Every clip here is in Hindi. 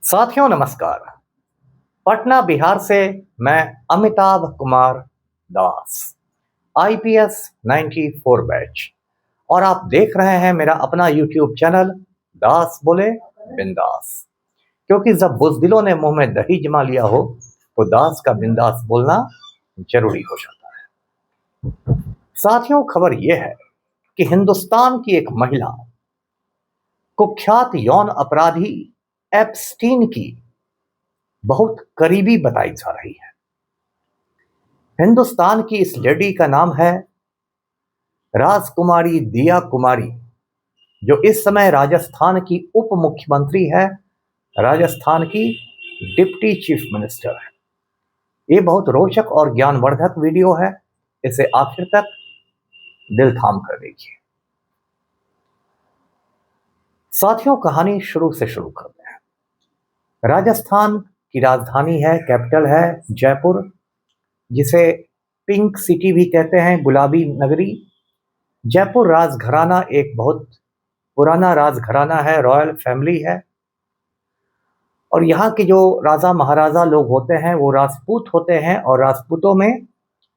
साथियों नमस्कार। पटना बिहार से मैं अमिताभ कुमार दास, आईपीएस 94 बैच, और आप देख रहे हैं मेरा अपना यूट्यूब चैनल दास बोले बिंदास। क्योंकि जब बुज़दिलों ने मुंह में दही जमा लिया हो तो दास का बिंदास बोलना जरूरी हो जाता है। साथियों, खबर यह है कि हिंदुस्तान की एक महिला, कुख्यात यौन अपराधी एप्स्टीन की बहुत करीबी बताई जा रही है। हिंदुस्तान की इस लेडी का नाम है राजकुमारी दिया कुमारी, जो इस समय राजस्थान की उप मुख्यमंत्री है, राजस्थान की डिप्टी चीफ मिनिस्टर है। ये बहुत रोचक और ज्ञानवर्धक वीडियो है, इसे आखिर तक दिल थाम कर देखिए। साथियों, कहानी शुरू से शुरू करते हैं। राजस्थान की राजधानी है, कैपिटल है जयपुर, जिसे पिंक सिटी भी कहते हैं, गुलाबी नगरी। जयपुर राजघराना एक बहुत पुराना राजघराना है, रॉयल फैमिली है, और यहाँ के जो राजा महाराजा लोग होते हैं वो राजपूत होते हैं, और राजपूतों में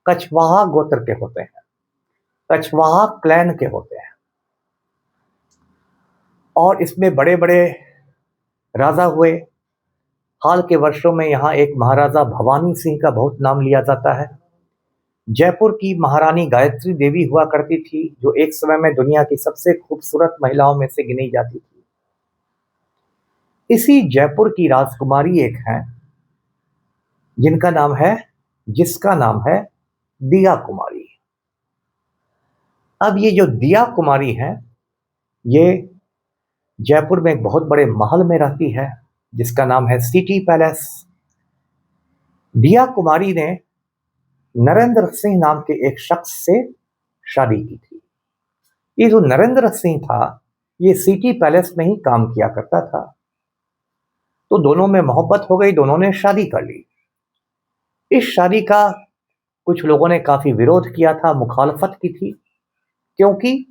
कछवाहा गोत्र के होते हैं, कछवाहा क्लैन के होते हैं। और इसमें बड़े बड़े राजा हुए। हाल के वर्षों में यहाँ एक महाराजा भवानी सिंह का बहुत नाम लिया जाता है। जयपुर की महारानी गायत्री देवी हुआ करती थी, जो एक समय में दुनिया की सबसे खूबसूरत महिलाओं में से गिनी जाती थी। इसी जयपुर की राजकुमारी एक हैं जिसका नाम है दिया कुमारी। अब ये जो दिया कुमारी है, ये जयपुर में एक बहुत बड़े महल में रहती है, जिसका नाम है सिटी पैलेस। दिया कुमारी ने नरेंद्र सिंह नाम के एक शख्स से शादी की थी। ये जो नरेंद्र सिंह था, ये सिटी पैलेस में ही काम किया करता था, तो दोनों में मोहब्बत हो गई, दोनों ने शादी कर ली। इस शादी का कुछ लोगों ने काफी विरोध किया था, मुखालफत की थी, क्योंकि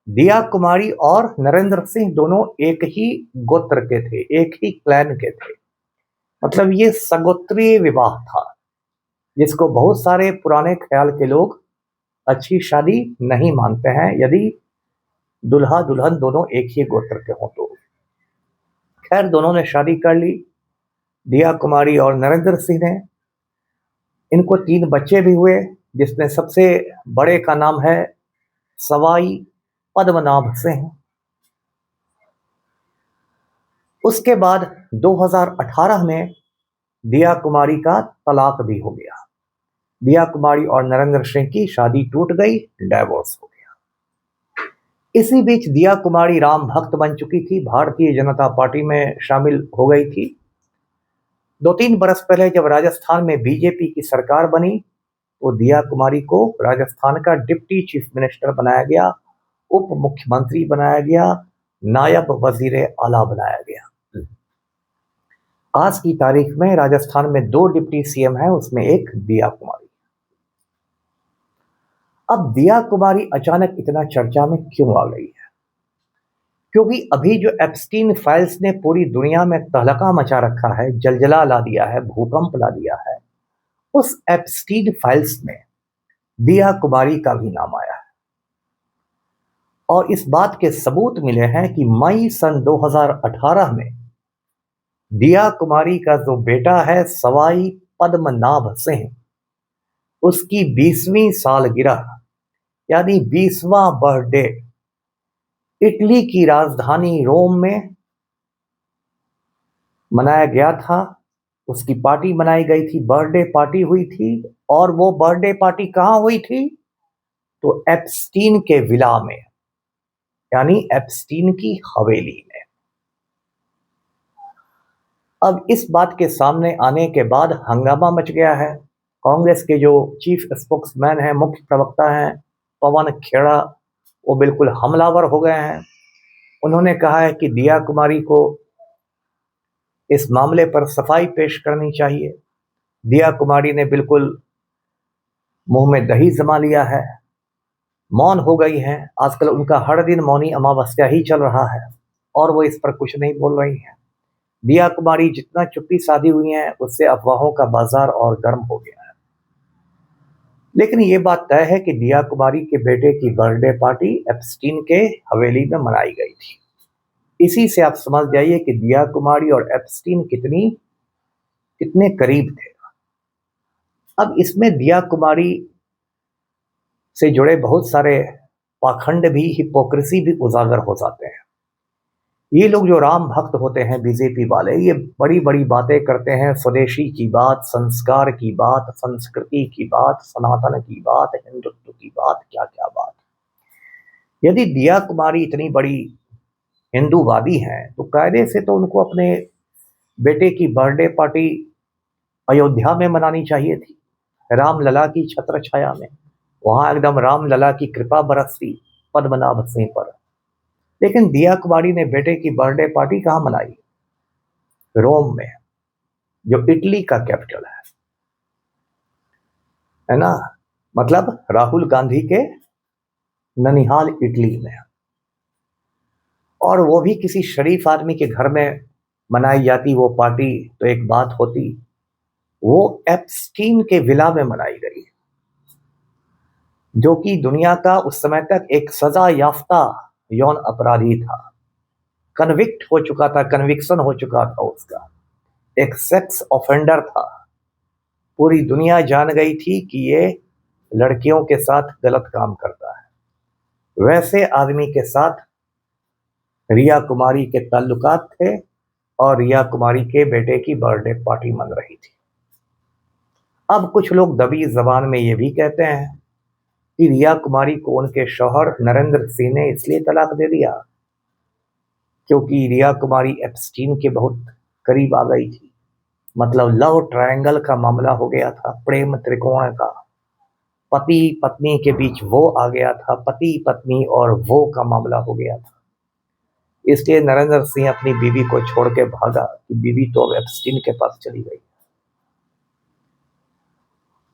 दिया कुमारी और नरेंद्र सिंह दोनों एक ही गोत्र के थे, एक ही क्लैन के थे। मतलब ये सगोत्रीय विवाह था, जिसको बहुत सारे पुराने ख्याल के लोग अच्छी शादी नहीं मानते हैं, यदि दुल्हा दुल्हन दोनों एक ही गोत्र के हों तो। खैर, दोनों ने शादी कर ली, दिया कुमारी और नरेंद्र सिंह ने। इनको 3 बच्चे भी हुए, जिसमें सबसे बड़े का नाम है सवाई पद्मनाभ सिंह। उसके बाद 2018 में दिया कुमारी का तलाक भी हो गया। दिया कुमारी और नरेंद्र सिंह की शादी टूट गई, डाइवोर्स हो गया। इसी बीच दिया कुमारी राम भक्त बन चुकी थी, भारतीय जनता पार्टी में शामिल हो गई थी। 2-3 बरस पहले जब राजस्थान में बीजेपी की सरकार बनी, तो दिया कुमारी को राजस्थान का डिप्टी चीफ मिनिस्टर बनाया गया, उप मुख्यमंत्री बनाया गया, नायब वजीर आला बनाया गया। आज की तारीख में राजस्थान में 2 डिप्टी सीएम हैं, उसमें एक दिया कुमारी। अब दिया कुमारी अचानक इतना चर्चा में क्यों आ गई है? क्योंकि अभी जो एप्स्टीन फाइल्स ने पूरी दुनिया में तहलका मचा रखा है, जलजला ला दिया है, भूकंप ला दिया है, उस एप्स्टीन फाइल्स में दिया कुमारी का भी नाम आया है। और इस बात के सबूत मिले हैं कि मई सन 2018 में दिया कुमारी का जो बेटा है सवाई पद्मनाभ सिंह, उसकी 20वीं सालगिरह यानी 20वां बर्थडे इटली की राजधानी रोम में मनाया गया था। उसकी पार्टी मनाई गई थी, बर्थडे पार्टी हुई थी। और वो बर्थडे पार्टी कहाँ हुई थी? तो एप्स्टीन के विला में, यानी एप्स्टीन की हवेली में। अब इस बात के सामने आने के बाद हंगामा मच गया है। कांग्रेस के जो चीफ स्पोक्समैन हैं, मुख्य प्रवक्ता हैं पवन खेड़ा, वो बिल्कुल हमलावर हो गए हैं। उन्होंने कहा है कि दिया कुमारी को इस मामले पर सफाई पेश करनी चाहिए। दिया कुमारी ने बिल्कुल मुंह में दही जमा लिया है, मौन हो गई हैं। आजकल उनका हर दिन मौनी अमावस्या ही चल रहा है और वो इस पर कुछ नहीं बोल रही हैं। दिया कुमारी जितना चुप्पी साधी हुई हैं, उससे अफवाहों का बाजार और गर्म हो गया है। लेकिन ये बात तय है कि दिया कुमारी के बेटे की बर्थडे पार्टी एप्स्टीन के हवेली में मनाई गई थी। इसी से आप समझ जाइए कि दिया कुमारी और एप्स्टीन कितने करीब थे। अब इसमें दिया कुमारी से जुड़े बहुत सारे पाखंड भी, हिपोक्रेसी भी उजागर हो जाते हैं। ये लोग जो राम भक्त होते हैं बीजेपी वाले, ये बड़ी बड़ी बातें करते हैं, स्वदेशी की बात, संस्कार की बात, संस्कृति की बात, सनातन की बात, हिंदुत्व की बात, क्या क्या बात। यदि दिया कुमारी इतनी बड़ी हिंदूवादी हैं तो कायदे से तो उनको अपने बेटे की बर्थडे पार्टी अयोध्या में मनानी चाहिए थी, रामलला की छत्र छाया में। वहां एकदम रामलला की कृपा बरसती पद्मनाभ सिंह पर। लेकिन दिया कुमारी ने बेटे की बर्थडे पार्टी कहाँ मनाई? रोम में, जो इटली का कैपिटल है ना, मतलब राहुल गांधी के ननिहाल इटली में। और वो भी किसी शरीफ आदमी के घर में मनाई जाती वो पार्टी तो एक बात होती, वो एप्स्टीन के विला में मनाई गई, जो कि दुनिया का उस समय तक एक सजा याफ्ता यौन अपराधी था, कन्विक्ट हो चुका था, कन्विक्शन हो चुका था उसका, एक सेक्स ऑफेंडर था। पूरी दुनिया जान गई थी कि ये लड़कियों के साथ गलत काम करता है। वैसे आदमी के साथ रिया कुमारी के ताल्लुकात थे और रिया कुमारी के बेटे की बर्थडे पार्टी मन रही थी। अब कुछ लोग दबी जबान में ये भी कहते हैं कि रिया कुमारी को उनके शौहर नरेंद्र सिंह ने इसलिए तलाक दे दिया क्योंकि रिया कुमारी एप्स्टीन के बहुत करीब आ गई थी। मतलब लव ट्रायंगल का मामला हो गया था, प्रेम त्रिकोण का। पति पत्नी के बीच वो आ गया था, पति पत्नी और वो का मामला हो गया था। इसलिए नरेंद्र सिंह अपनी बीवी को छोड़ के भागा कि बीवी तो अब एप्स्टीन के पास चली गई।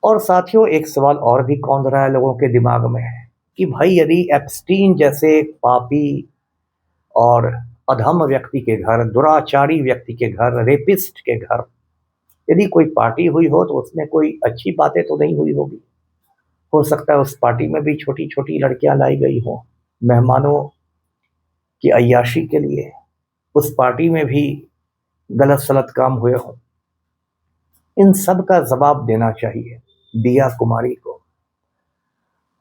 और साथियों, एक सवाल और भी कौंध रहा है लोगों के दिमाग में कि भाई यदि एप्स्टीन जैसे पापी और अधम व्यक्ति के घर, दुराचारी व्यक्ति के घर, रेपिस्ट के घर यदि कोई पार्टी हुई हो तो उसमें कोई अच्छी बातें तो नहीं हुई होगी। हो सकता है उस पार्टी में भी छोटी छोटी लड़कियां लाई गई हो मेहमानों की अय्याशी के लिए, उस पार्टी में भी गलत सलत काम हुए हों। इन सब का जवाब देना चाहिए दिया कुमारी को।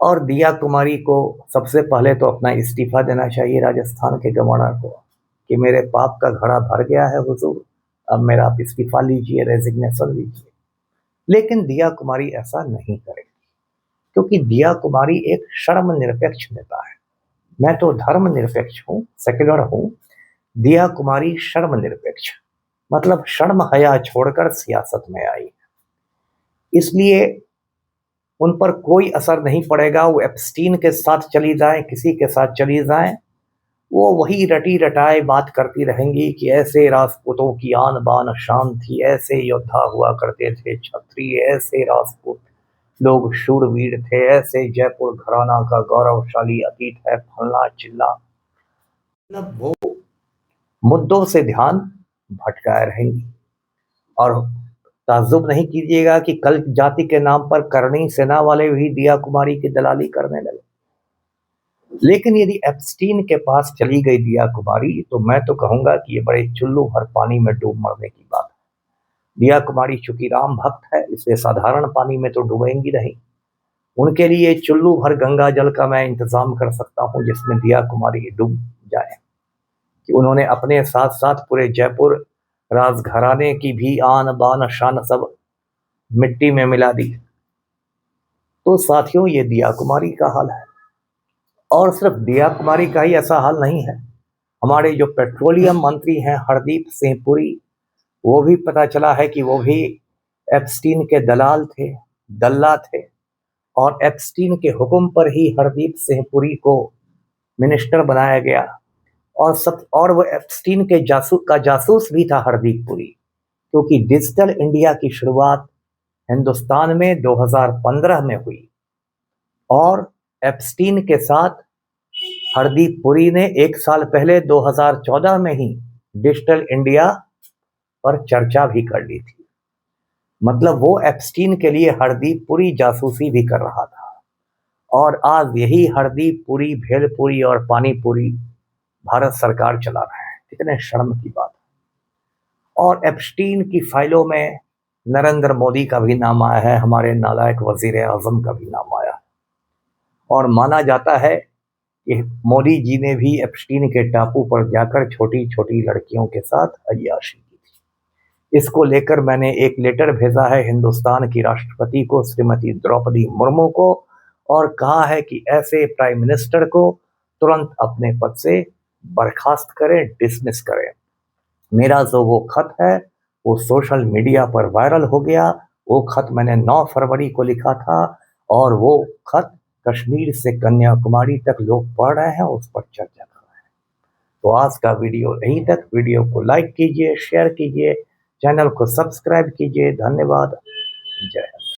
और दिया कुमारी को सबसे पहले तो अपना इस्तीफा देना चाहिए राजस्थान के गवर्नर को कि मेरे पाप का घड़ा भर गया है हुजूर, अब मेरा आप इस्तीफा लीजिए, रेजिग्नेशन लीजिए। लेकिन दिया कुमारी ऐसा नहीं करेगी क्योंकि दिया कुमारी एक शर्मनिरपेक्ष नेता है। मैं तो धर्मनिरपेक्ष हूँ, सेक्युलर हूँ, दिया कुमारी शर्मनिरपेक्ष, मतलब शर्म हया छोड़कर सियासत में आई। इसलिए उन पर कोई असर नहीं पड़ेगा, वो एप्स्टीन के साथ चली जाएं, किसी के साथ चली जाएं, वो वही रटी रटाए बात करती रहेंगी कि ऐसे राजपूतों की आन बान शान थी, ऐसे योद्धा हुआ करते थे क्षत्रिय, ऐसे राजपूत लोग शूरवीर थे, ऐसे जयपुर घराना का गौरवशाली अतीत है, फलना चिल्ला। मतलब वो मुद्दों से ध्यान भटकाए रहेंगी। और ताज्जुब नहीं कीजिएगा कि कल जाति के नाम पर करणी सेना वाले भी दिया कुमारी की दलाली करने लगे। लेकिन यदि एप्स्टीन के पास चली गई दिया कुमारी तो मैं तो कहूंगा कि ये बड़े चुल्लू भर पानी में डूब मरने की बात है। दिया कुमारी चूंकि राम भक्त है, इसलिए साधारण पानी में तो डूबेंगी नहीं। उनके लिए चुल्लू भर गंगा जल का मैं इंतजाम कर सकता हूं जिसमें दिया कुमारी डूब जाए, कि उन्होंने अपने साथ साथ पूरे जयपुर राजघराने की भी आन बान शान सब मिट्टी में मिला दी। तो साथियों, ये दिया कुमारी का हाल है। और सिर्फ दिया कुमारी का ही ऐसा हाल नहीं है, हमारे जो पेट्रोलियम मंत्री हैं हरदीप सिंह पुरी, वो भी पता चला है कि वो भी एप्स्टीन के दलाल थे, दल्ला थे। और एप्स्टीन के हुक्म पर ही हरदीप सिंह पुरी को मिनिस्टर बनाया गया। और वो एप्स्टीन के जासूस भी था हरदीप पुरी, क्योंकि डिजिटल इंडिया की शुरुआत हिंदुस्तान में 2015 में हुई और एप्स्टीन के साथ हरदीप पुरी ने एक साल पहले 2014 में ही डिजिटल इंडिया पर चर्चा भी कर ली थी। मतलब वो एप्स्टीन के लिए हरदीप पुरी जासूसी भी कर रहा था, और आज यही हरदीप पुरी, भेलपुरी और पानीपुरी भारत सरकार चला रहे हैं। कितने शर्म की बात। और एप्स्टीन की फाइलों में नरेंद्र मोदी का भी नाम आया है, हमारे नालायक वजीर आजम का भी नाम आया है। और माना जाता है कि मोदी जी ने भी एप्स्टीन के टापू पर जाकर छोटी छोटी लड़कियों के साथ अय्याशी की थी। इसको लेकर मैंने एक लेटर भेजा है हिंदुस्तान की राष्ट्रपति को, श्रीमती द्रौपदी मुर्मू को, और कहा है कि ऐसे प्राइम मिनिस्टर को तुरंत अपने पद से बर्खास्त करें, डिसमिस करें। मेरा जो वो खत है वो सोशल मीडिया पर वायरल हो गया। वो खत मैंने 9 फरवरी को लिखा था, और वो खत कश्मीर से कन्याकुमारी तक लोग पढ़ रहे हैं, उस पर चर्चा कर रहे हैं। तो आज का वीडियो यहीं तक। वीडियो को लाइक कीजिए, शेयर कीजिए, चैनल को सब्सक्राइब कीजिए। धन्यवाद। जय हिंद।